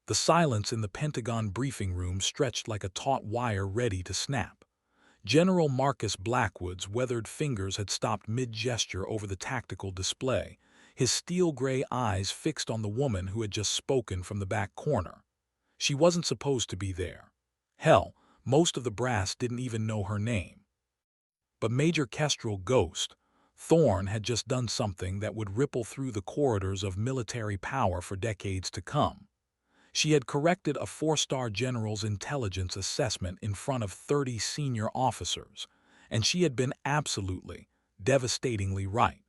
The silence in the Pentagon briefing room stretched like a taut wire ready to snap. General Marcus Blackwood's weathered fingers had stopped mid-gesture over the tactical display, his steel-gray eyes fixed on the woman who had just spoken from the back corner. She wasn't supposed to be there. Hell, most of the brass didn't even know her name. But Major Kestrel Ghost Thorne had just done something that would ripple through the corridors of military power for decades to come. She had corrected a four-star general's intelligence assessment in front of 30 senior officers, and she had been absolutely, devastatingly right.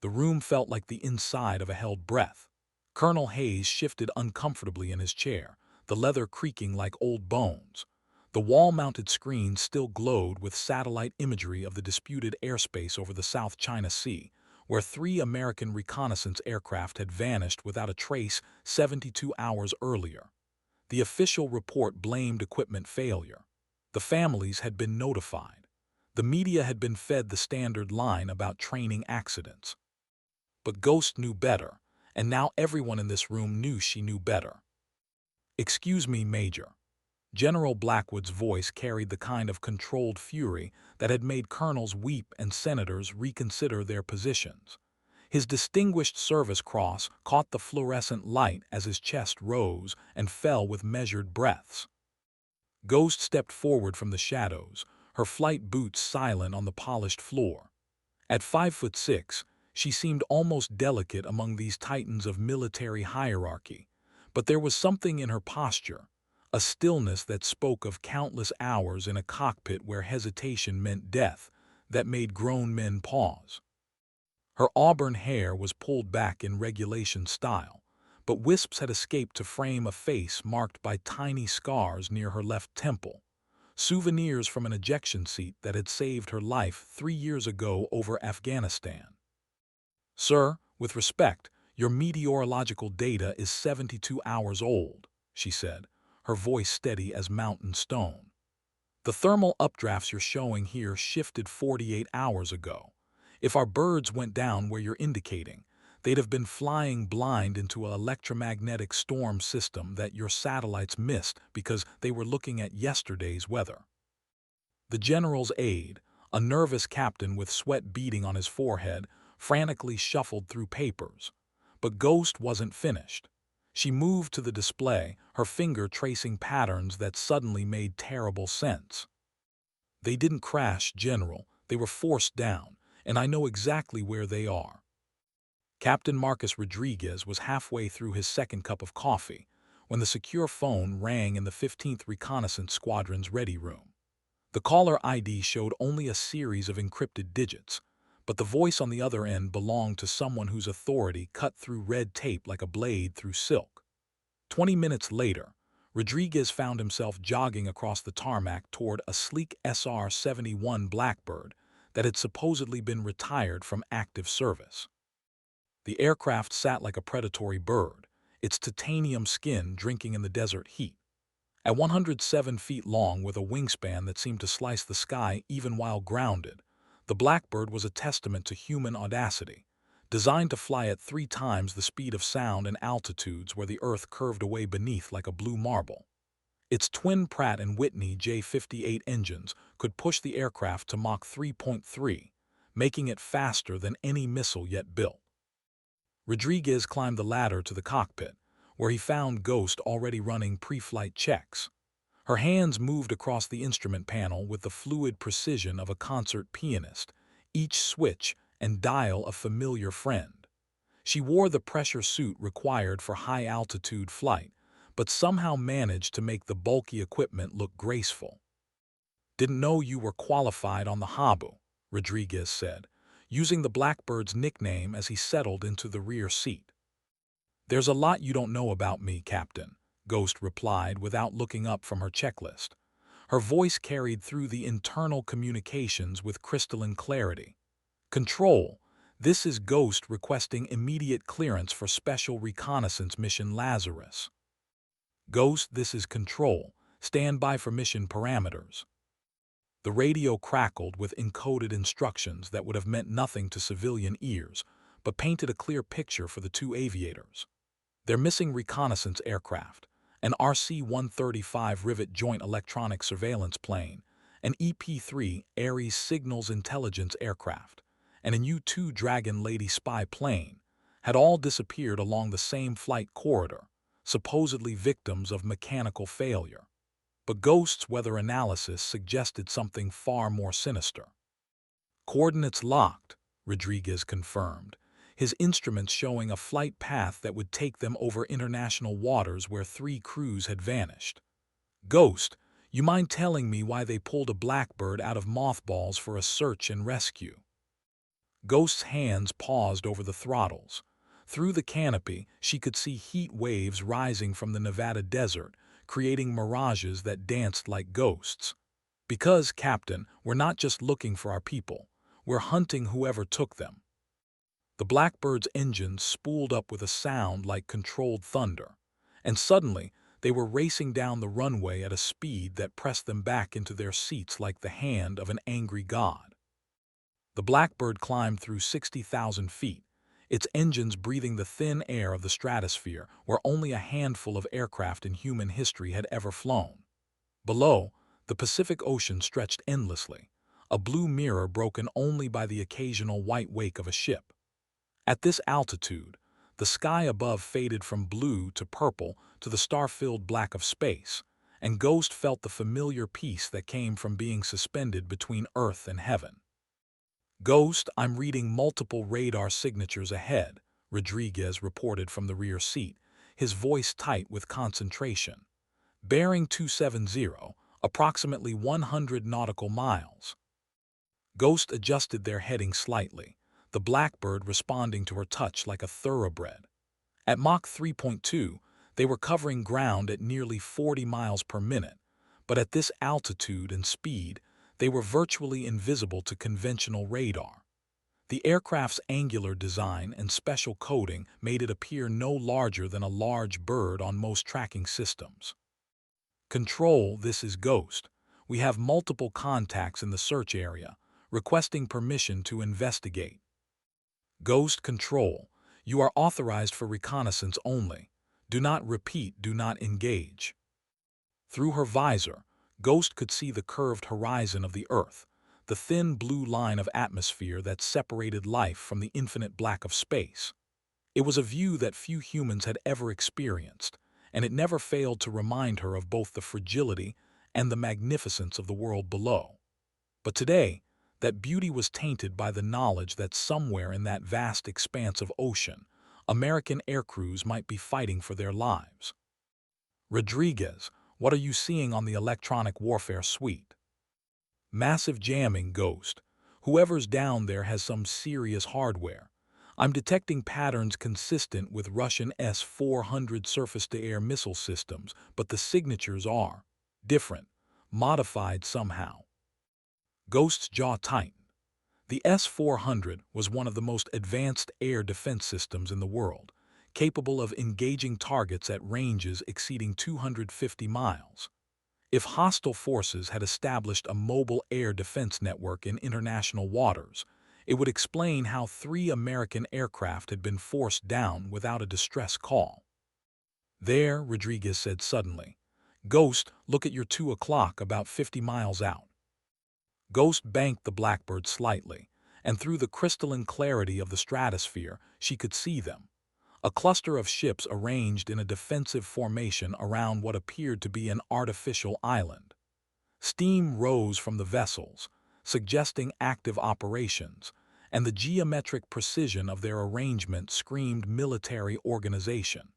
The room felt like the inside of a held breath. Colonel Hayes shifted uncomfortably in his chair, the leather creaking like old bones. The wall-mounted screen still glowed with satellite imagery of the disputed airspace over the South China Sea, where 3 American reconnaissance aircraft had vanished without a trace 72 hours earlier. The official report blamed equipment failure. The families had been notified. The media had been fed the standard line about training accidents. But Ghost knew better, and now everyone in this room knew she knew better. "Excuse me, Major." General Blackwood's voice carried the kind of controlled fury that had made colonels weep and senators reconsider their positions. His Distinguished Service Cross caught the fluorescent light as his chest rose and fell with measured breaths. Ghost stepped forward from the shadows, her flight boots silent on the polished floor. At 5'6", she seemed almost delicate among these titans of military hierarchy, but there was something in her posture, a stillness that spoke of countless hours in a cockpit where hesitation meant death, that made grown men pause. Her auburn hair was pulled back in regulation style, but wisps had escaped to frame a face marked by tiny scars near her left temple, souvenirs from an ejection seat that had saved her life 3 years ago over Afghanistan. "Sir, with respect, your meteorological data is 72 hours old," she said, her voice steady as mountain stone. "The thermal updrafts you're showing here shifted 48 hours ago. If our birds went down where you're indicating, they'd have been flying blind into an electromagnetic storm system that your satellites missed because they were looking at yesterday's weather." The general's aide, a nervous captain with sweat beading on his forehead, frantically shuffled through papers. But Ghost wasn't finished. She moved to the display, her finger tracing patterns that suddenly made terrible sense. "They didn't crash, General. They were forced down, and I know exactly where they are." Captain Marcus Rodriguez was halfway through his second cup of coffee when the secure phone rang in the 15th Reconnaissance Squadron's ready room. The caller ID showed only a series of encrypted digits, but the voice on the other end belonged to someone whose authority cut through red tape like a blade through silk. 20 minutes later, Rodriguez found himself jogging across the tarmac toward a sleek SR-71 Blackbird that had supposedly been retired from active service. The aircraft sat like a predatory bird, its titanium skin drinking in the desert heat. At 107 feet long with a wingspan that seemed to slice the sky even while grounded, the Blackbird was a testament to human audacity, designed to fly at 3 times the speed of sound in altitudes where the Earth curved away beneath like a blue marble. Its twin Pratt & Whitney J58 engines could push the aircraft to Mach 3.3, making it faster than any missile yet built. Rodriguez climbed the ladder to the cockpit, where he found Ghost already running pre-flight checks. Her hands moved across the instrument panel with the fluid precision of a concert pianist, each switch and dial a familiar friend. She wore the pressure suit required for high-altitude flight, but somehow managed to make the bulky equipment look graceful. "Didn't know you were qualified on the Habu," Rodriguez said, using the Blackbird's nickname as he settled into the rear seat. "There's a lot you don't know about me, Captain," Ghost replied without looking up from her checklist. Her voice carried through the internal communications with crystalline clarity. "Control, this is Ghost requesting immediate clearance for Special Reconnaissance Mission Lazarus." "Ghost, this is Control. Stand by for mission parameters." The radio crackled with encoded instructions that would have meant nothing to civilian ears, but painted a clear picture for the 2 aviators. They're missing reconnaissance aircraft, an RC-135 Rivet Joint Electronic Surveillance plane, an EP-3 Ares Signals Intelligence aircraft, and an U-2 Dragon Lady spy plane had all disappeared along the same flight corridor, supposedly victims of mechanical failure. But Ghost's weather analysis suggested something far more sinister. Coordinates locked, Rodriguez confirmed, his instruments showing a flight path that would take them over international waters where 3 crews had vanished. Ghost, you mind telling me why they pulled a Blackbird out of mothballs for a search and rescue? Ghost's hands paused over the throttles. Through the canopy, she could see heat waves rising from the Nevada desert, creating mirages that danced like ghosts. Because, Captain, we're not just looking for our people. We're hunting whoever took them. The Blackbird's engines spooled up with a sound like controlled thunder, and suddenly they were racing down the runway at a speed that pressed them back into their seats like the hand of an angry god. The Blackbird climbed through 60,000 feet, its engines breathing the thin air of the stratosphere where only a handful of aircraft in human history had ever flown. Below, the Pacific Ocean stretched endlessly, a blue mirror broken only by the occasional white wake of a ship. At this altitude, the sky above faded from blue to purple to the star-filled black of space, and Ghost felt the familiar peace that came from being suspended between Earth and heaven. Ghost, I'm reading multiple radar signatures ahead, Rodriguez reported from the rear seat, his voice tight with concentration. Bearing 270, approximately 100 nautical miles. Ghost adjusted their heading slightly, the Blackbird responding to her touch like a thoroughbred. At Mach 3.2, they were covering ground at nearly 40 miles per minute, but at this altitude and speed, they were virtually invisible to conventional radar. The aircraft's angular design and special coating made it appear no larger than a large bird on most tracking systems. Control, this is Ghost. We have multiple contacts in the search area, requesting permission to investigate. Ghost Control, you are authorized for reconnaissance only. Do not repeat, do not engage. Through her visor, Ghost could see the curved horizon of the Earth, the thin blue line of atmosphere that separated life from the infinite black of space. It was a view that few humans had ever experienced, and it never failed to remind her of both the fragility and the magnificence of the world below. But today, that beauty was tainted by the knowledge that somewhere in that vast expanse of ocean, American aircrews might be fighting for their lives. Rodriguez, what are you seeing on the electronic warfare suite? Massive jamming, Ghost. Whoever's down there has some serious hardware. I'm detecting patterns consistent with Russian S-400 surface-to-air missile systems, but the signatures are different, modified somehow. Ghost's jaw tightened. The S-400 was one of the most advanced air defense systems in the world, capable of engaging targets at ranges exceeding 250 miles. If hostile forces had established a mobile air defense network in international waters, it would explain how 3 American aircraft had been forced down without a distress call. There, Rodriguez said suddenly. Ghost, look at your 2 o'clock about 50 miles out. Ghost banked the Blackbird slightly, and through the crystalline clarity of the stratosphere, she could see them. A cluster of ships arranged in a defensive formation around what appeared to be an artificial island. Steam rose from the vessels, suggesting active operations, and the geometric precision of their arrangement screamed military organization.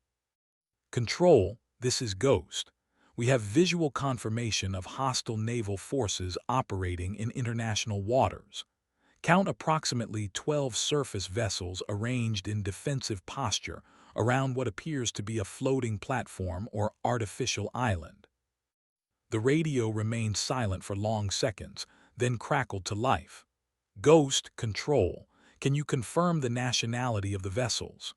Control, this is Ghost. We have visual confirmation of hostile naval forces operating in international waters. Count approximately 12 surface vessels arranged in defensive posture around what appears to be a floating platform or artificial island. The radio remained silent for long seconds, then crackled to life. Ghost, Control, can you confirm the nationality of the vessels?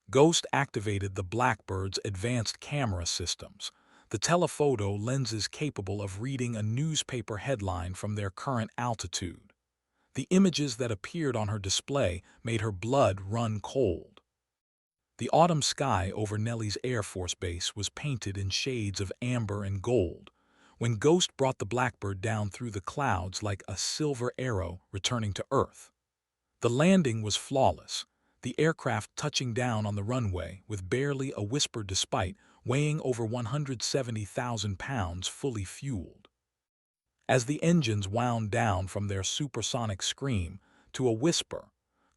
Ghost activated the Blackbird's advanced camera systems, the telephoto lenses capable of reading a newspaper headline from their current altitude. The images that appeared on her display made her blood run cold. The autumn sky over Nelly's Air Force Base was painted in shades of amber and gold, when Ghost brought the Blackbird down through the clouds like a silver arrow returning to Earth. The landing was flawless, the aircraft touching down on the runway with barely a whisper despite weighing over 170,000 pounds fully fueled. As the engines wound down from their supersonic scream to a whisper,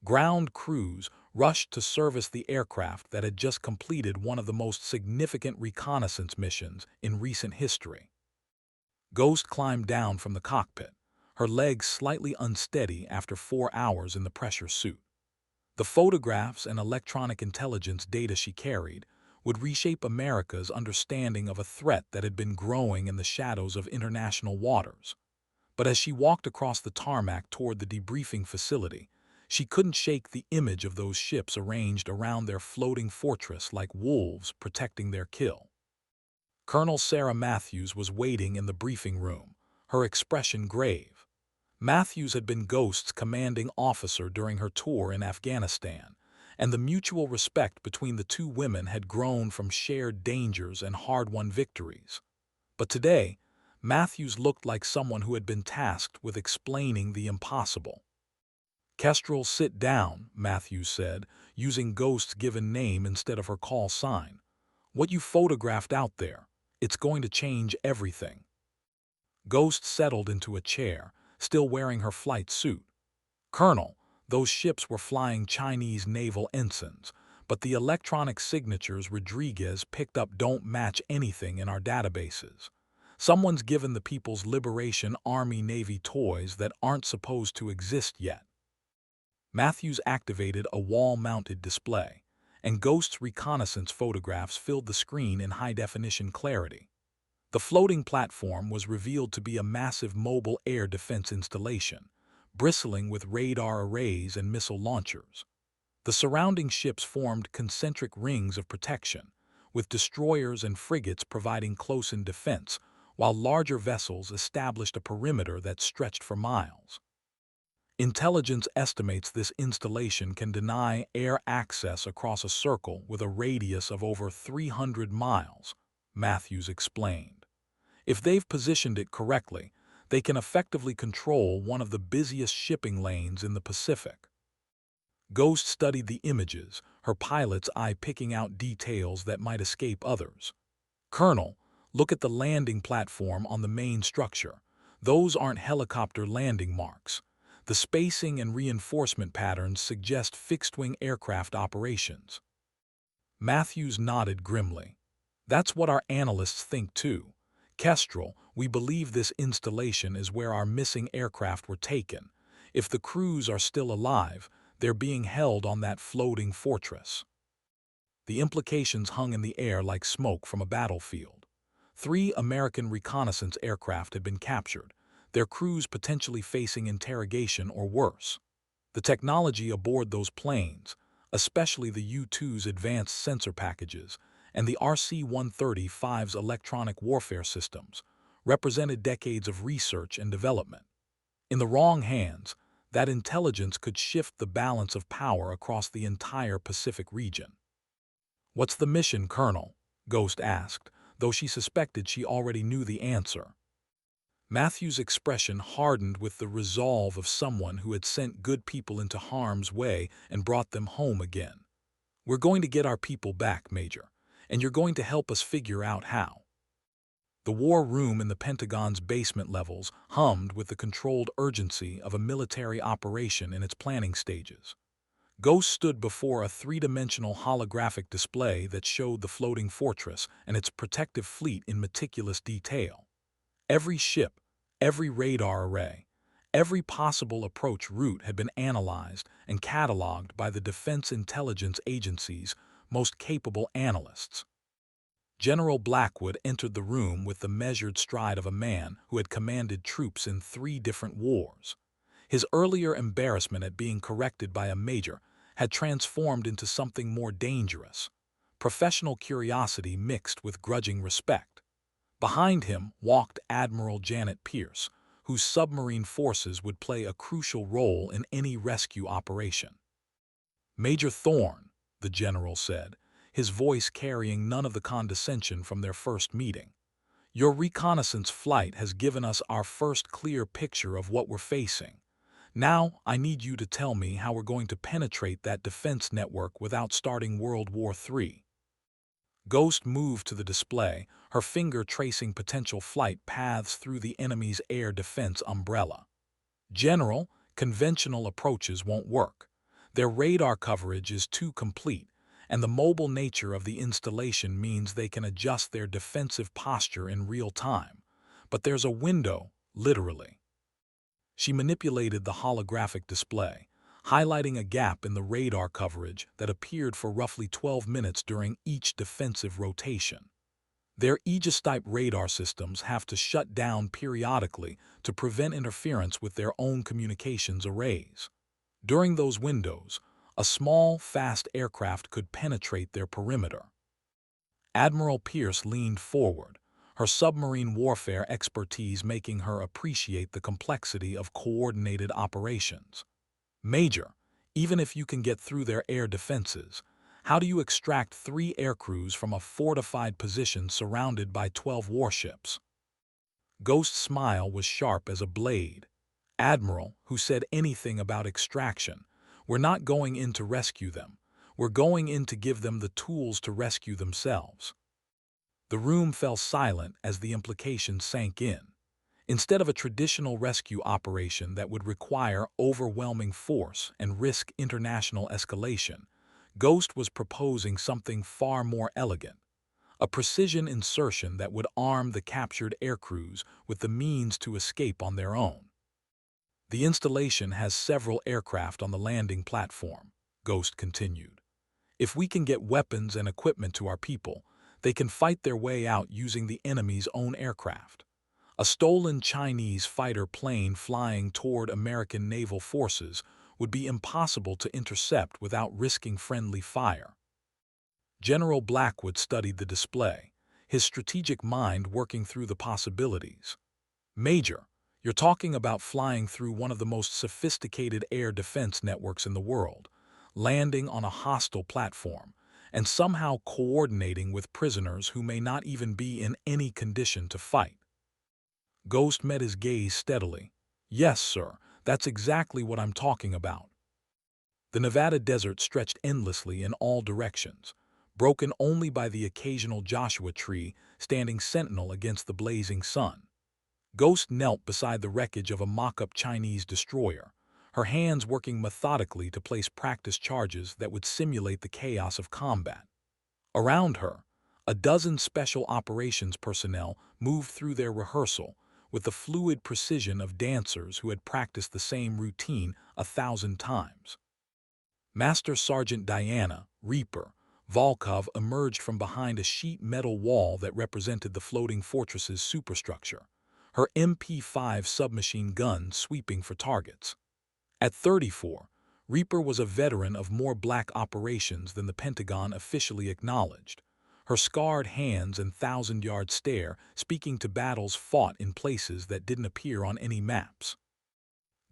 ground crews rushed to service the aircraft that had just completed one of the most significant reconnaissance missions in recent history. Ghost climbed down from the cockpit, her legs slightly unsteady after 4 hours in the pressure suit. The photographs and electronic intelligence data she carried would reshape America's understanding of a threat that had been growing in the shadows of international waters. But as she walked across the tarmac toward the debriefing facility, she couldn't shake the image of those ships arranged around their floating fortress like wolves protecting their kill. Colonel Sarah Matthews was waiting in the briefing room, her expression grave. Matthews had been Ghost's commanding officer during her tour in Afghanistan, and the mutual respect between the two women had grown from shared dangers and hard-won victories. But today, Matthews looked like someone who had been tasked with explaining the impossible. "Kestrel, sit down," Matthews said, using Ghost's given name instead of her call sign. "What you photographed out there, it's going to change everything." Ghost settled into a chair, still wearing her flight suit. "Colonel, those ships were flying Chinese naval ensigns, but the electronic signatures Rodriguez picked up don't match anything in our databases. Someone's given the People's Liberation Army Navy toys that aren't supposed to exist yet." Matthews activated a wall-mounted display, and Ghost's reconnaissance photographs filled the screen in high-definition clarity. The floating platform was revealed to be a massive mobile air defense installation, bristling with radar arrays and missile launchers. The surrounding ships formed concentric rings of protection, with destroyers and frigates providing close-in defense, while larger vessels established a perimeter that stretched for miles. Intelligence estimates this installation can deny air access across a circle with a radius of over 300 miles, Matthews explained. If they've positioned it correctly, they can effectively control one of the busiest shipping lanes in the Pacific. Ghost studied the images, her pilot's eye picking out details that might escape others. "Colonel, look at the landing platform on the main structure. Those aren't helicopter landing marks. The spacing and reinforcement patterns suggest fixed-wing aircraft operations." Matthews nodded grimly. "That's what our analysts think too. Kestrel, we believe this installation is where our missing aircraft were taken. If the crews are still alive, they're being held on that floating fortress." The implications hung in the air like smoke from a battlefield. 3 American reconnaissance aircraft had been captured, their crews potentially facing interrogation or worse. The technology aboard those planes, especially the U-2's advanced sensor packages and the RC-135's electronic warfare systems, represented decades of research and development. In the wrong hands, that intelligence could shift the balance of power across the entire Pacific region. "What's the mission, Colonel?" Ghost asked, though she suspected she already knew the answer. Matthew's expression hardened with the resolve of someone who had sent good people into harm's way and brought them home again. "We're going to get our people back, Major, and you're going to help us figure out how." The war room in the Pentagon's basement levels hummed with the controlled urgency of a military operation in its planning stages. Ghost stood before a 3-dimensional holographic display that showed the floating fortress and its protective fleet in meticulous detail. Every ship, every radar array, every possible approach route had been analyzed and cataloged by the Defense Intelligence Agency's most capable analysts. General Blackwood entered the room with the measured stride of a man who had commanded troops in 3 different wars. His earlier embarrassment at being corrected by a major had transformed into something more dangerous, professional curiosity mixed with grudging respect. Behind him walked Admiral Janet Pierce, whose submarine forces would play a crucial role in any rescue operation. "Major Thorne," the general said, his voice carrying none of the condescension from their first meeting. Your reconnaissance flight has given us our first clear picture of what we're facing. Now, I need you to tell me how we're going to penetrate that defense network without starting World War III. Ghost moved to the display, her finger tracing potential flight paths through the enemy's air defense umbrella. General, conventional approaches won't work. Their radar coverage is too complete, and the mobile nature of the installation means they can adjust their defensive posture in real time. But there's a window, literally. She manipulated the holographic display, highlighting a gap in the radar coverage that appeared for roughly 12 minutes during each defensive rotation. Their Aegis-type radar systems have to shut down periodically to prevent interference with their own communications arrays. During those windows, a small, fast aircraft could penetrate their perimeter. Admiral Pierce leaned forward, her submarine warfare expertise making her appreciate the complexity of coordinated operations. Major, even if you can get through their air defenses, how do you extract 3 aircrews from a fortified position surrounded by 12 warships? Ghost's smile was sharp as a blade. Admiral, who said anything about extraction, we're not going in to rescue them. We're going in to give them the tools to rescue themselves. The room fell silent as the implication sank in. Instead of a traditional rescue operation that would require overwhelming force and risk international escalation, Ghost was proposing something far more elegant, a precision insertion that would arm the captured aircrews with the means to escape on their own. The installation has several aircraft on the landing platform, Ghost continued. If we can get weapons and equipment to our people, they can fight their way out using the enemy's own aircraft. A stolen Chinese fighter plane flying toward American naval forces would be impossible to intercept without risking friendly fire. General Blackwood studied the display, his strategic mind working through the possibilities. Major, you're talking about flying through one of the most sophisticated air defense networks in the world, landing on a hostile platform, and somehow coordinating with prisoners who may not even be in any condition to fight. Ghost met his gaze steadily. Yes, sir, that's exactly what I'm talking about. The Nevada desert stretched endlessly in all directions, broken only by the occasional Joshua tree standing sentinel against the blazing sun. Ghost knelt beside the wreckage of a mock-up Chinese destroyer, her hands working methodically to place practice charges that would simulate the chaos of combat. Around her, a dozen special operations personnel moved through their rehearsal with the fluid precision of dancers who had practiced the same routine 1,000 times. Master Sergeant Diana, Reaper, Volkov emerged from behind a sheet metal wall that represented the floating fortress's superstructure, her MP5 submachine gun sweeping for targets. At 34, Reaper was a veteran of more black operations than the Pentagon officially acknowledged, her scarred hands and 1,000-yard stare speaking to battles fought in places that didn't appear on any maps.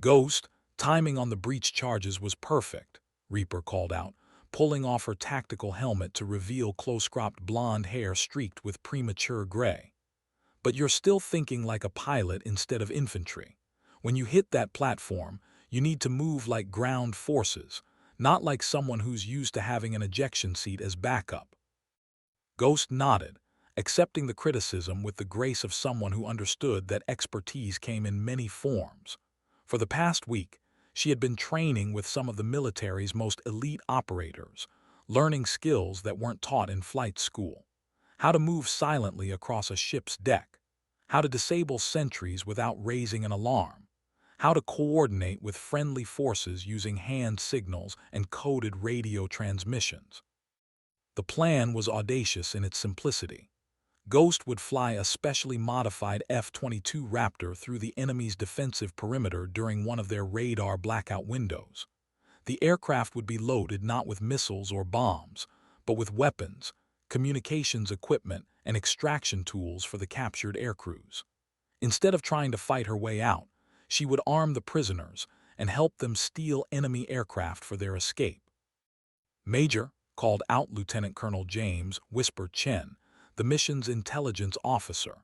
Ghost, timing on the breach charges was perfect, Reaper called out, pulling off her tactical helmet to reveal close-cropped blonde hair streaked with premature gray. But you're still thinking like a pilot instead of infantry. When you hit that platform, you need to move like ground forces, not like someone who's used to having an ejection seat as backup. Ghost nodded, accepting the criticism with the grace of someone who understood that expertise came in many forms. For the past week, she had been training with some of the military's most elite operators, learning skills that weren't taught in flight school. How to move silently across a ship's deck, how to disable sentries without raising an alarm, how to coordinate with friendly forces using hand signals and coded radio transmissions. The plan was audacious in its simplicity. Ghost would fly a specially modified F-22 Raptor through the enemy's defensive perimeter during one of their radar blackout windows. The aircraft would be loaded not with missiles or bombs, but with weapons, communications equipment, and extraction tools for the captured aircrews. Instead of trying to fight her way out, she would arm the prisoners and help them steal enemy aircraft for their escape. Major, called out Lieutenant Colonel James Whisper Chen, the mission's intelligence officer.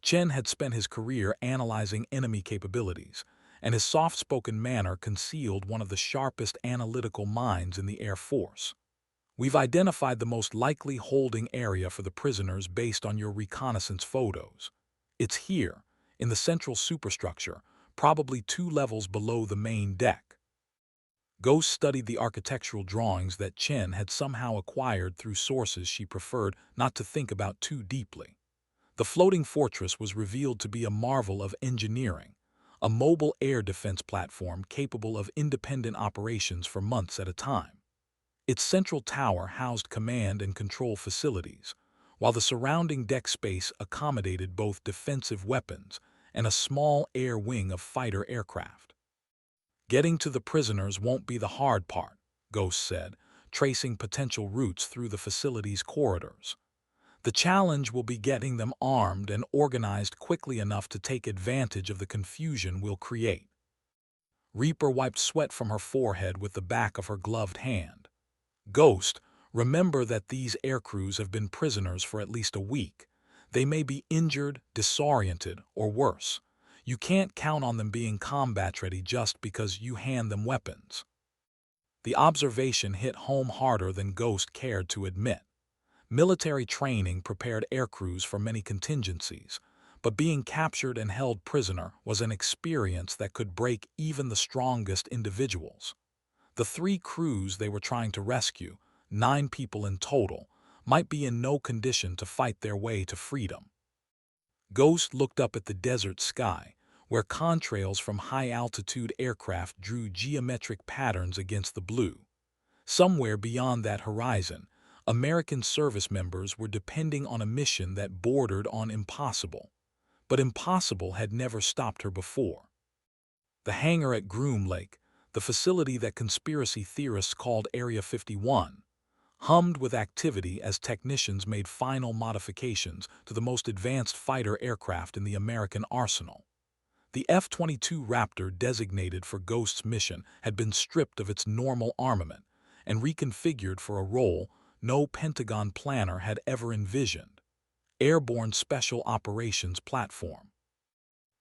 Chen had spent his career analyzing enemy capabilities, and his soft-spoken manner concealed one of the sharpest analytical minds in the Air Force. We've identified the most likely holding area for the prisoners based on your reconnaissance photos. It's here, in the central superstructure, probably 2 levels below the main deck. Ghost studied the architectural drawings that Chen had somehow acquired through sources she preferred not to think about too deeply. The floating fortress was revealed to be a marvel of engineering, a mobile air defense platform capable of independent operations for months at a time. Its central tower housed command and control facilities, while the surrounding deck space accommodated both defensive weapons and a small air wing of fighter aircraft. Getting to the prisoners won't be the hard part, Ghost said, tracing potential routes through the facility's corridors. The challenge will be getting them armed and organized quickly enough to take advantage of the confusion we'll create. Reaper wiped sweat from her forehead with the back of her gloved hand. Ghost, remember that these aircrews have been prisoners for at least a week. They may be injured, disoriented, or worse. You can't count on them being combat-ready just because you hand them weapons. The observation hit home harder than Ghost cared to admit. Military training prepared aircrews for many contingencies, but being captured and held prisoner was an experience that could break even the strongest individuals. The 3 crews they were trying to rescue, 9 people in total, might be in no condition to fight their way to freedom. Ghost looked up at the desert sky, where contrails from high-altitude aircraft drew geometric patterns against the blue. Somewhere beyond that horizon, American service members were depending on a mission that bordered on impossible. But impossible had never stopped her before. The hangar at Groom Lake, the facility that conspiracy theorists called Area 51, hummed with activity as technicians made final modifications to the most advanced fighter aircraft in the American arsenal. The F-22 Raptor designated for Ghost's mission had been stripped of its normal armament and reconfigured for a role no Pentagon planner had ever envisioned: Airborne Special Operations Platform.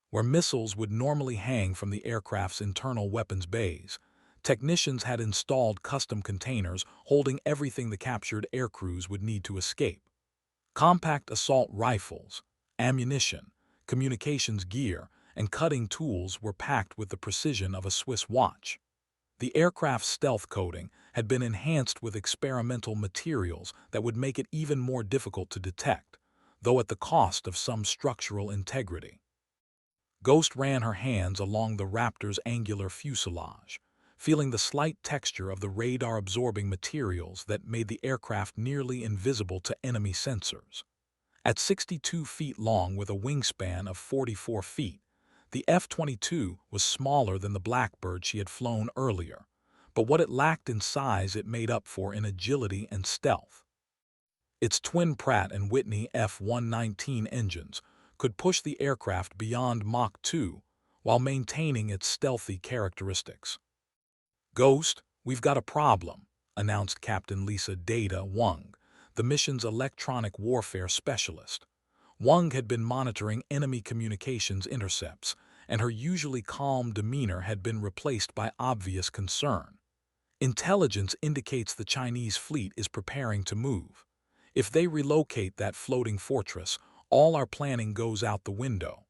Where missiles would normally hang from the aircraft's internal weapons bays, technicians had installed custom containers holding everything the captured aircrews would need to escape. Compact assault rifles, ammunition, communications gear, and cutting tools were packed with the precision of a Swiss watch. The aircraft's stealth coating had been enhanced with experimental materials that would make it even more difficult to detect, though at the cost of some structural integrity. Ghost ran her hands along the Raptor's angular fuselage, feeling the slight texture of the radar-absorbing materials that made the aircraft nearly invisible to enemy sensors. At 62 feet long with a wingspan of 44 feet, the F-22 was smaller than the Blackbird she had flown earlier, but what it lacked in size it made up for in agility and stealth. Its twin Pratt & Whitney F-119 engines could push the aircraft beyond Mach 2 while maintaining its stealthy characteristics. "Ghost, we've got a problem," announced Captain Lisa Data Wang, the mission's electronic warfare specialist. Wang had been monitoring enemy communications intercepts, and her usually calm demeanor had been replaced by obvious concern. "Intelligence indicates the Chinese fleet is preparing to move. If they relocate that floating fortress, all our planning goes out the window."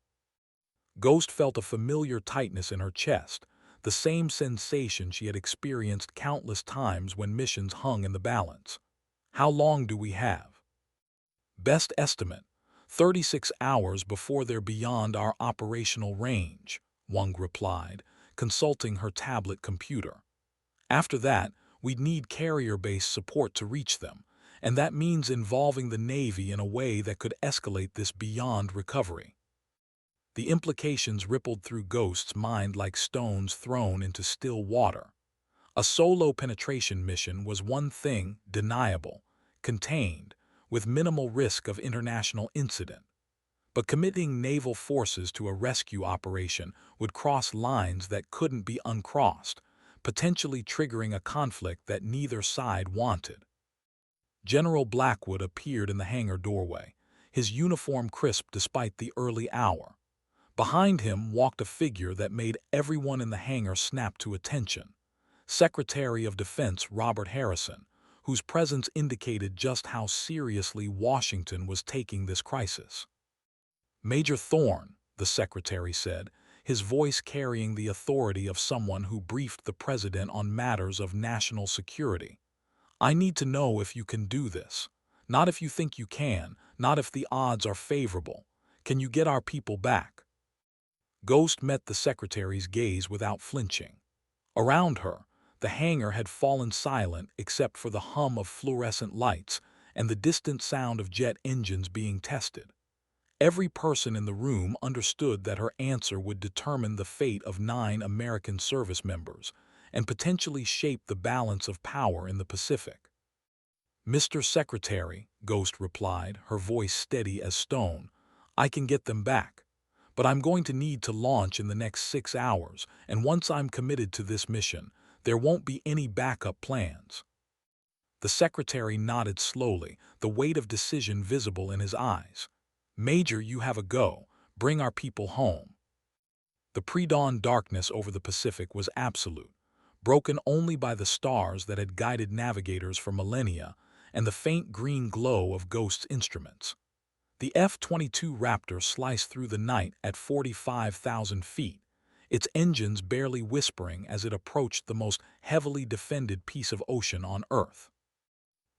Ghost felt a familiar tightness in her chest, the same sensation she had experienced countless times when missions hung in the balance. "How long do we have?" "Best estimate, 36 hours before they're beyond our operational range," Wang replied, consulting her tablet computer. "After that, we'd need carrier-based support to reach them, and that means involving the Navy in a way that could escalate this beyond recovery." The implications rippled through Ghost's mind like stones thrown into still water. A solo penetration mission was one thing: deniable, contained, with minimal risk of international incident. But committing naval forces to a rescue operation would cross lines that couldn't be uncrossed, potentially triggering a conflict that neither side wanted. General Blackwood appeared in the hangar doorway, his uniform crisp despite the early hour. Behind him walked a figure that made everyone in the hangar snap to attention. Secretary of Defense Robert Harrison, whose presence indicated just how seriously Washington was taking this crisis. "Major Thorne," the secretary said, his voice carrying the authority of someone who briefed the president on matters of national security. "I need to know if you can do this. Not if you think you can, not if the odds are favorable. Can you get our people back?" Ghost met the secretary's gaze without flinching. Around her, the hangar had fallen silent except for the hum of fluorescent lights and the distant sound of jet engines being tested. Every person in the room understood that her answer would determine the fate of 9 American service members and potentially shape the balance of power in the Pacific. "Mr. Secretary," Ghost replied, her voice steady as stone, "I can get them back. But I'm going to need to launch in the next 6 hours, and once I'm committed to this mission, there won't be any backup plans." The secretary nodded slowly, the weight of decision visible in his eyes. "Major, you have a go. Bring our people home." The pre-dawn darkness over the Pacific was absolute, broken only by the stars that had guided navigators for millennia and the faint green glow of Ghost's instruments. The F-22 Raptor sliced through the night at 45,000 feet, its engines barely whispering as it approached the most heavily defended piece of ocean on Earth.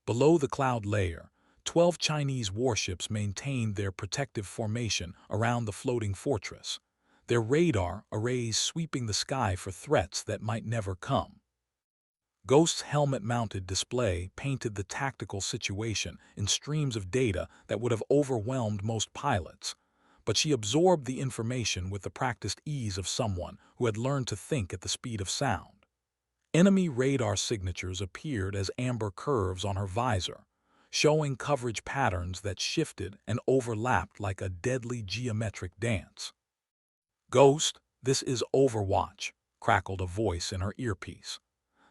Below the cloud layer, 12 Chinese warships maintained their protective formation around the floating fortress, their radar arrays sweeping the sky for threats that might never come. Ghost's helmet-mounted display painted the tactical situation in streams of data that would have overwhelmed most pilots, but she absorbed the information with the practiced ease of someone who had learned to think at the speed of sound. Enemy radar signatures appeared as amber curves on her visor, showing coverage patterns that shifted and overlapped like a deadly geometric dance. "Ghost, this is Overwatch," crackled a voice in her earpiece.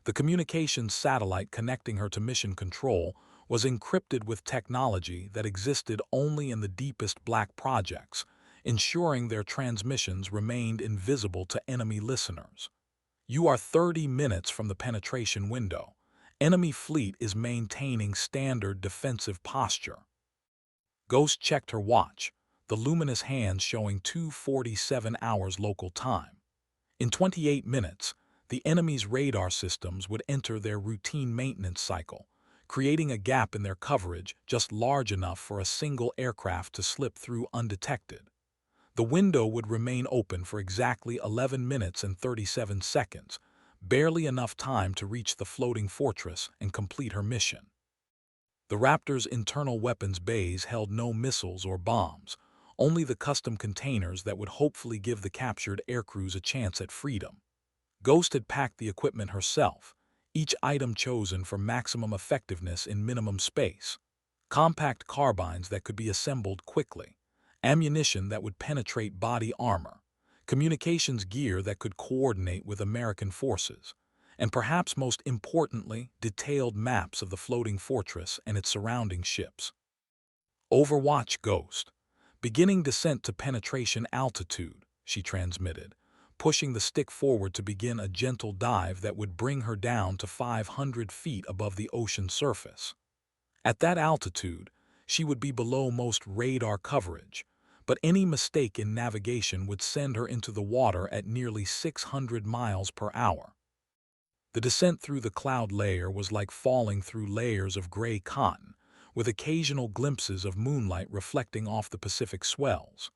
The communications satellite connecting her to mission control was encrypted with technology that existed only in the deepest black projects, ensuring their transmissions remained invisible to enemy listeners. "You are 30 minutes from the penetration window. Enemy fleet is maintaining standard defensive posture." Ghost checked her watch, the luminous hands showing 2:47 hours local time. In 28 minutes, the enemy's radar systems would enter their routine maintenance cycle, creating a gap in their coverage just large enough for a single aircraft to slip through undetected. The window would remain open for exactly 11 minutes and 37 seconds, barely enough time to reach the floating fortress and complete her mission. The Raptor's internal weapons bays held no missiles or bombs, only the custom containers that would hopefully give the captured aircrews a chance at freedom. Ghost had packed the equipment herself, each item chosen for maximum effectiveness in minimum space. Compact carbines that could be assembled quickly, ammunition that would penetrate body armor, communications gear that could coordinate with American forces, and perhaps most importantly, detailed maps of the floating fortress and its surrounding ships. "Overwatch, Ghost. Beginning descent to penetration altitude," she transmitted, pushing the stick forward to begin a gentle dive that would bring her down to 500 feet above the ocean surface. At that altitude, she would be below most radar coverage, but any mistake in navigation would send her into the water at nearly 600 miles per hour. The descent through the cloud layer was like falling through layers of gray cotton, with occasional glimpses of moonlight reflecting off the Pacific swells.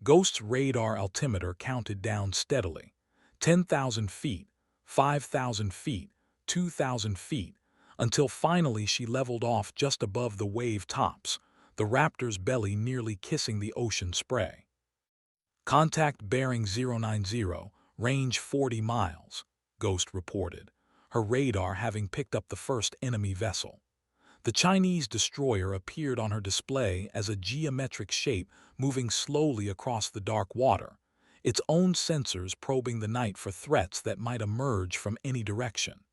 Ghost's radar altimeter counted down steadily. 10,000 feet, 5,000 feet, 2,000 feet, until finally she leveled off just above the wave tops, the Raptor's belly nearly kissing the ocean spray. "Contact bearing 090, range 40 miles, Ghost reported, her radar having picked up the first enemy vessel. The Chinese destroyer appeared on her display as a geometric shape moving slowly across the dark water, its own sensors probing the night for threats that might emerge from any direction.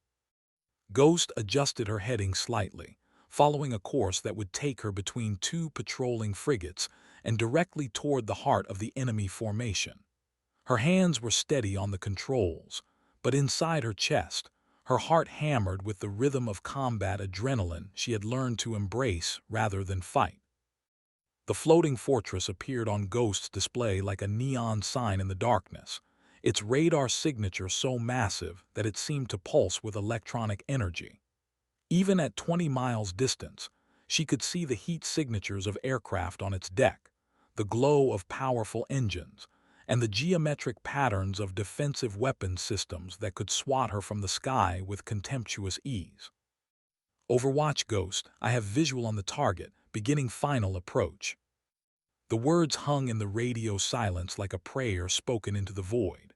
Ghost adjusted her heading slightly, following a course that would take her between two patrolling frigates and directly toward the heart of the enemy formation. Her hands were steady on the controls, but inside her chest, her heart hammered with the rhythm of combat adrenaline she had learned to embrace rather than fight. The floating fortress appeared on Ghost's display like a neon sign in the darkness, its radar signature so massive that it seemed to pulse with electronic energy. Even at 20 miles distance, she could see the heat signatures of aircraft on its deck, the glow of powerful engines, and the geometric patterns of defensive weapons systems that could swat her from the sky with contemptuous ease. Overwatch Ghost, I have visual on the target, beginning final approach. The words hung in the radio silence like a prayer spoken into the void.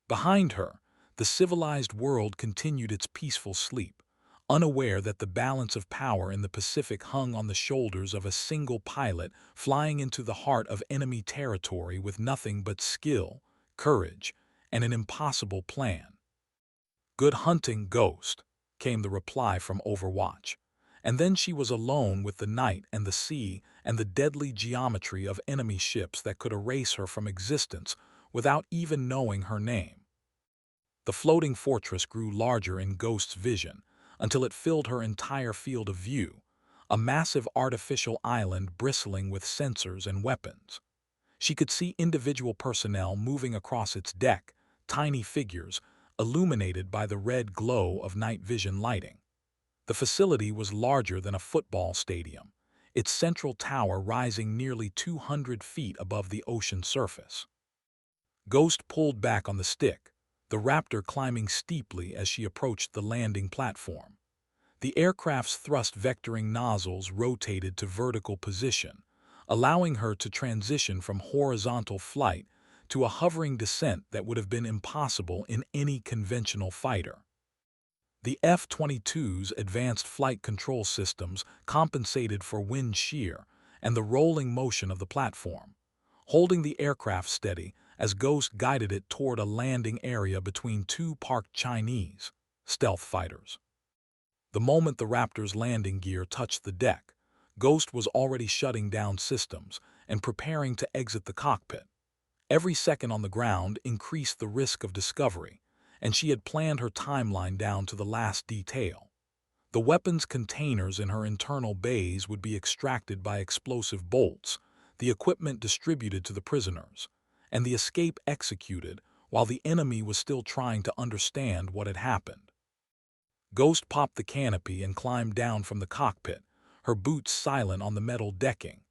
Behind her, the civilized world continued its peaceful sleep, unaware that the balance of power in the Pacific hung on the shoulders of a single pilot flying into the heart of enemy territory with nothing but skill, courage, and an impossible plan. "Good hunting, Ghost," came the reply from Overwatch. And then she was alone with the night and the sea and the deadly geometry of enemy ships that could erase her from existence without even knowing her name. The floating fortress grew larger in Ghost's vision until it filled her entire field of view, a massive artificial island bristling with sensors and weapons. She could see individual personnel moving across its deck, tiny figures, illuminated by the red glow of night vision lighting. The facility was larger than a football stadium, its central tower rising nearly 200 feet above the ocean surface. Ghost pulled back on the stick, the Raptor climbing steeply as she approached the landing platform. The aircraft's thrust vectoring nozzles rotated to vertical position, allowing her to transition from horizontal flight to a hovering descent that would have been impossible in any conventional fighter. The F-22's advanced flight control systems compensated for wind shear and the rolling motion of the platform, holding the aircraft steady as Ghost guided it toward a landing area between two parked Chinese stealth fighters. The moment the Raptor's landing gear touched the deck, Ghost was already shutting down systems and preparing to exit the cockpit. Every second on the ground increased the risk of discovery, and she had planned her timeline down to the last detail. The weapons containers in her internal bays would be extracted by explosive bolts, the equipment distributed to the prisoners, and the escape executed while the enemy was still trying to understand what had happened. Ghost popped the canopy and climbed down from the cockpit, her boots silent on the metal decking.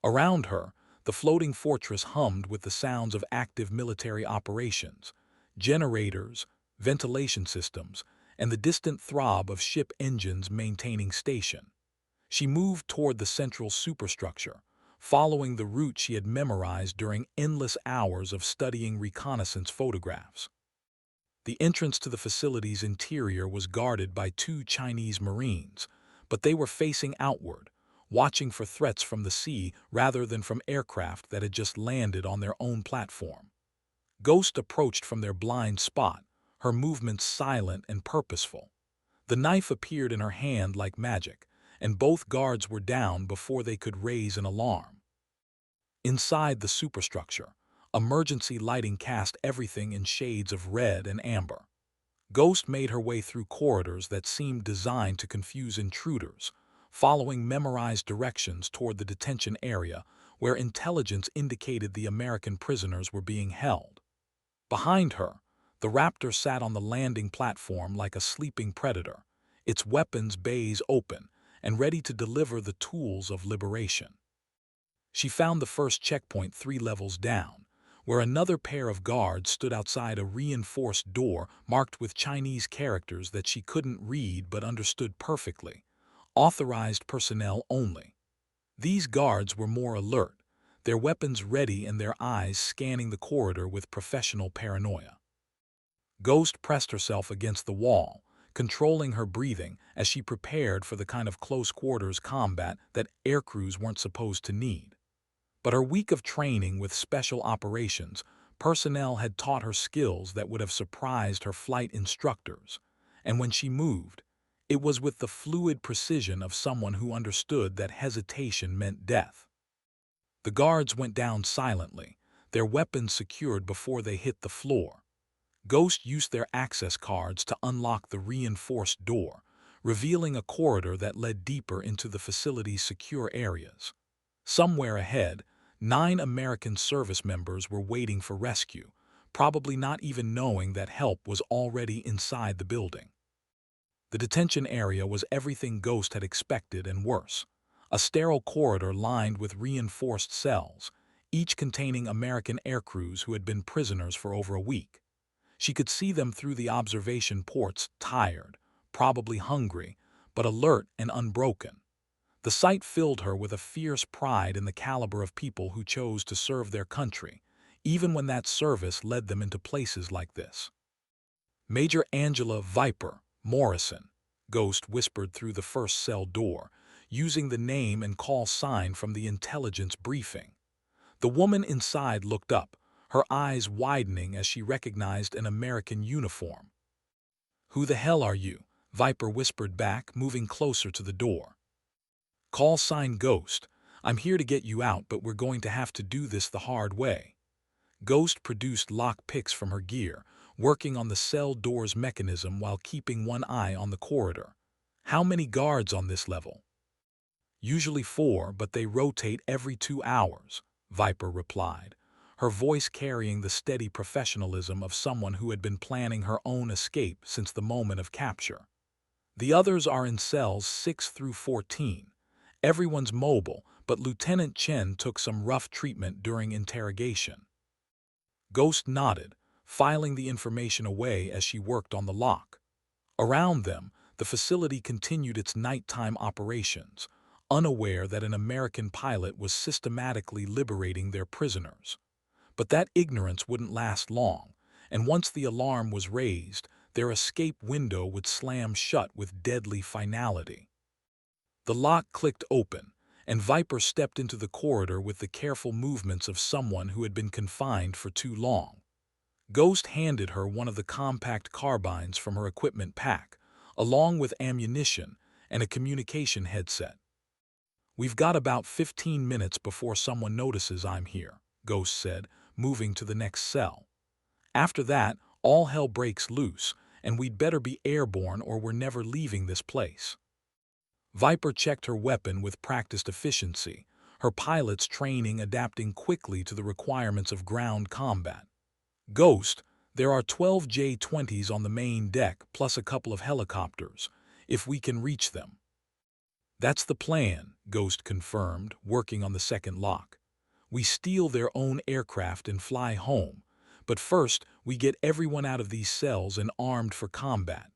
Around her, the floating fortress hummed with the sounds of active military operations, generators, ventilation systems, and the distant throb of ship engines maintaining station. She moved toward the central superstructure, following the route she had memorized during endless hours of studying reconnaissance photographs. The entrance to the facility's interior was guarded by two Chinese Marines, but they were facing outward, watching for threats from the sea rather than from aircraft that had just landed on their own platform. Ghost approached from their blind spot, her movements silent and purposeful. The knife appeared in her hand like magic, and both guards were down before they could raise an alarm. Inside the superstructure, emergency lighting cast everything in shades of red and amber. Ghost made her way through corridors that seemed designed to confuse intruders, following memorized directions toward the detention area where intelligence indicated the American prisoners were being held. Behind her, the Raptor sat on the landing platform like a sleeping predator, its weapons bays open and ready to deliver the tools of liberation. She found the first checkpoint 3 levels down, where another pair of guards stood outside a reinforced door marked with Chinese characters that she couldn't read but understood perfectly. Authorized personnel only. These guards were more alert, their weapons ready and their eyes scanning the corridor with professional paranoia. Ghost pressed herself against the wall, controlling her breathing as she prepared for the kind of close-quarters combat that aircrews weren't supposed to need. But her week of training with special operations personnel had taught her skills that would have surprised her flight instructors, and when she moved, It was with the fluid precision of someone who understood that hesitation meant death. The guards went down silently, their weapons secured before they hit the floor. Ghost used their access cards to unlock the reinforced door, revealing a corridor that led deeper into the facility's secure areas. Somewhere ahead, 9 American service members were waiting for rescue, probably not even knowing that help was already inside the building. The detention area was everything Ghost had expected and worse. A sterile corridor lined with reinforced cells, each containing American aircrews who had been prisoners for over a week. She could see them through the observation ports, tired, probably hungry, but alert and unbroken. The sight filled her with a fierce pride in the caliber of people who chose to serve their country, even when that service led them into places like this. Major Angela Viper Morrison, Ghost whispered through the first cell door, using the name and call sign from the intelligence briefing. The woman inside looked up, her eyes widening as she recognized an American uniform. "Who the hell are you?" Viper whispered back, moving closer to the door. "Call sign Ghost. I'm here to get you out, but we're going to have to do this the hard way." Ghost produced lock picks from her gear, working on the cell door's mechanism while keeping one eye on the corridor. "How many guards on this level?" "Usually 4, but they rotate every 2 hours, Viper replied, her voice carrying the steady professionalism of someone who had been planning her own escape since the moment of capture. "The others are in cells 6 through 14. Everyone's mobile, but Lieutenant Chen took some rough treatment during interrogation." Ghost nodded, filing the information away as she worked on the lock. Around them, the facility continued its nighttime operations, unaware that an American pilot was systematically liberating their prisoners. But that ignorance wouldn't last long, and once the alarm was raised, their escape window would slam shut with deadly finality. The lock clicked open, and Viper stepped into the corridor with the careful movements of someone who had been confined for too long. Ghost handed her one of the compact carbines from her equipment pack, along with ammunition and a communication headset. "We've got about 15 minutes before someone notices I'm here," Ghost said, moving to the next cell. "After that, all hell breaks loose, and we'd better be airborne or we're never leaving this place." Viper checked her weapon with practiced efficiency, her pilot's training adapting quickly to the requirements of ground combat. "Ghost, there are 12 J-20s on the main deck plus a couple of helicopters, if we can reach them." "That's the plan," Ghost confirmed, working on the second lock. "We steal their own aircraft and fly home, but first we get everyone out of these cells and armed for combat."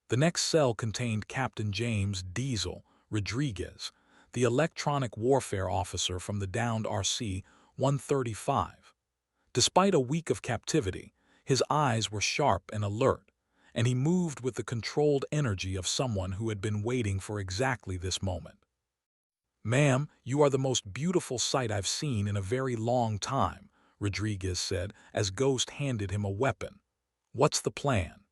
The next cell contained Captain James Diesel Rodriguez, the electronic warfare officer from the downed RC-135. Despite a week of captivity, his eyes were sharp and alert, and he moved with the controlled energy of someone who had been waiting for exactly this moment. "Ma'am, you are the most beautiful sight I've seen in a very long time," Rodriguez said as Ghost handed him a weapon. "What's the plan?"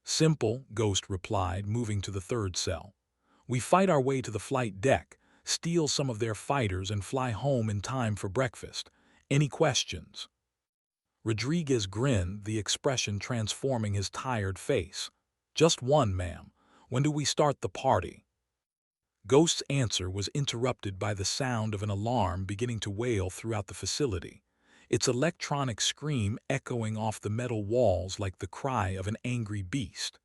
"Simple," Ghost replied, moving to the third cell. "We fight our way to the flight deck, steal some of their fighters and fly home in time for breakfast. Any questions?" Rodriguez grinned, the expression transforming his tired face. "Just one, ma'am. When do we start the party?" Ghost's answer was interrupted by the sound of an alarm beginning to wail throughout the facility, its electronic scream echoing off the metal walls like the cry of an angry beast.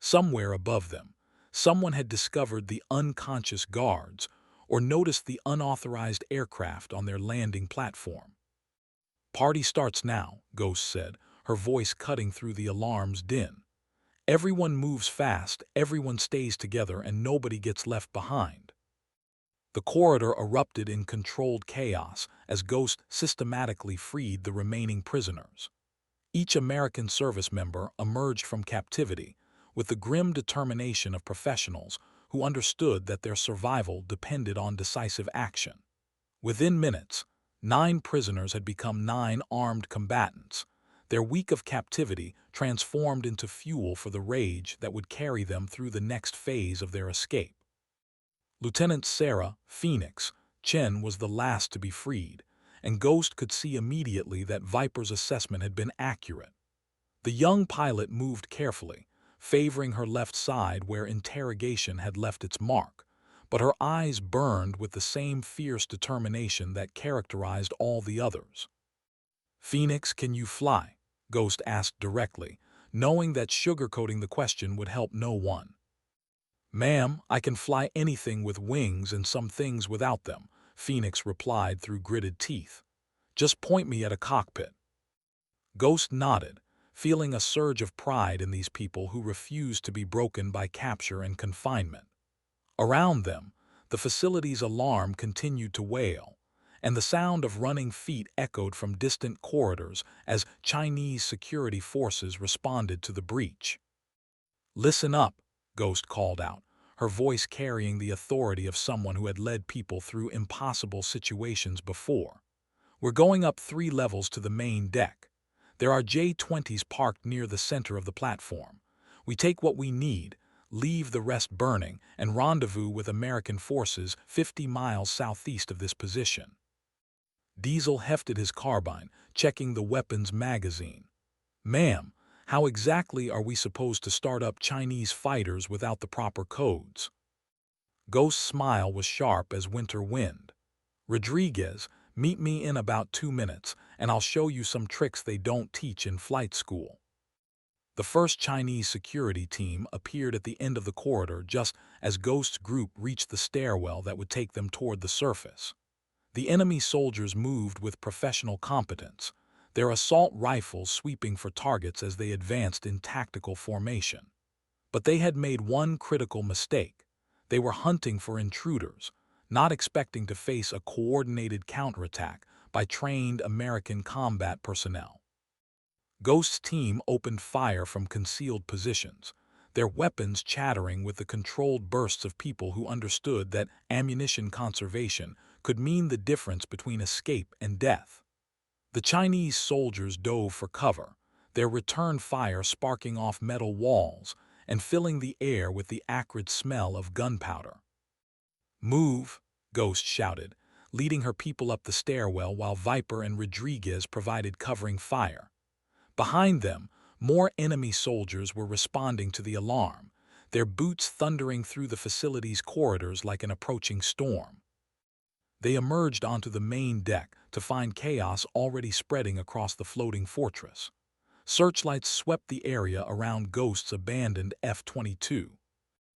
Somewhere above them, someone had discovered the unconscious guards or noticed the unauthorized aircraft on their landing platform. "Party starts now," Ghost said, her voice cutting through the alarm's din. "Everyone moves fast, everyone stays together, and nobody gets left behind." The corridor erupted in controlled chaos as Ghost systematically freed the remaining prisoners. Each American service member emerged from captivity with the grim determination of professionals who understood that their survival depended on decisive action. Within minutes, 9 prisoners had become 9 armed combatants, their week of captivity transformed into fuel for the rage that would carry them through the next phase of their escape. Lieutenant Sarah, Phoenix, Chen was the last to be freed, and Ghost could see immediately that Viper's assessment had been accurate. The young pilot moved carefully, favoring her left side where interrogation had left its mark, but her eyes burned with the same fierce determination that characterized all the others. "Phoenix, can you fly?" Ghost asked directly, knowing that sugarcoating the question would help no one. "Ma'am, I can fly anything with wings and some things without them," Phoenix replied through gritted teeth. "Just point me at a cockpit." Ghost nodded, feeling a surge of pride in these people who refused to be broken by capture and confinement. Around them, the facility's alarm continued to wail, and the sound of running feet echoed from distant corridors as Chinese security forces responded to the breach. "Listen up," Ghost called out, her voice carrying the authority of someone who had led people through impossible situations before. "We're going up 3 levels to the main deck. There are J-20s parked near the center of the platform. We take what we need, leave the rest burning, and rendezvous with American forces 50 miles southeast of this position." Diesel hefted his carbine, checking the weapon's magazine. "Ma'am, how exactly are we supposed to start up Chinese fighters without the proper codes?" Ghost's smile was sharp as winter wind. "Rodriguez, meet me in about 2 minutes, and I'll show you some tricks they don't teach in flight school." The first Chinese security team appeared at the end of the corridor just as Ghost's group reached the stairwell that would take them toward the surface. The enemy soldiers moved with professional competence, their assault rifles sweeping for targets as they advanced in tactical formation. But they had made one critical mistake. They were hunting for intruders, not expecting to face a coordinated counterattack by trained American combat personnel. Ghost's team opened fire from concealed positions, their weapons chattering with the controlled bursts of people who understood that ammunition conservation could mean the difference between escape and death. The Chinese soldiers dove for cover, their return fire sparking off metal walls and filling the air with the acrid smell of gunpowder. "Move," Ghost shouted, leading her people up the stairwell while Viper and Rodriguez provided covering fire. Behind them, more enemy soldiers were responding to the alarm, their boots thundering through the facility's corridors like an approaching storm. They emerged onto the main deck to find chaos already spreading across the floating fortress. Searchlights swept the area around Ghost's abandoned F-22,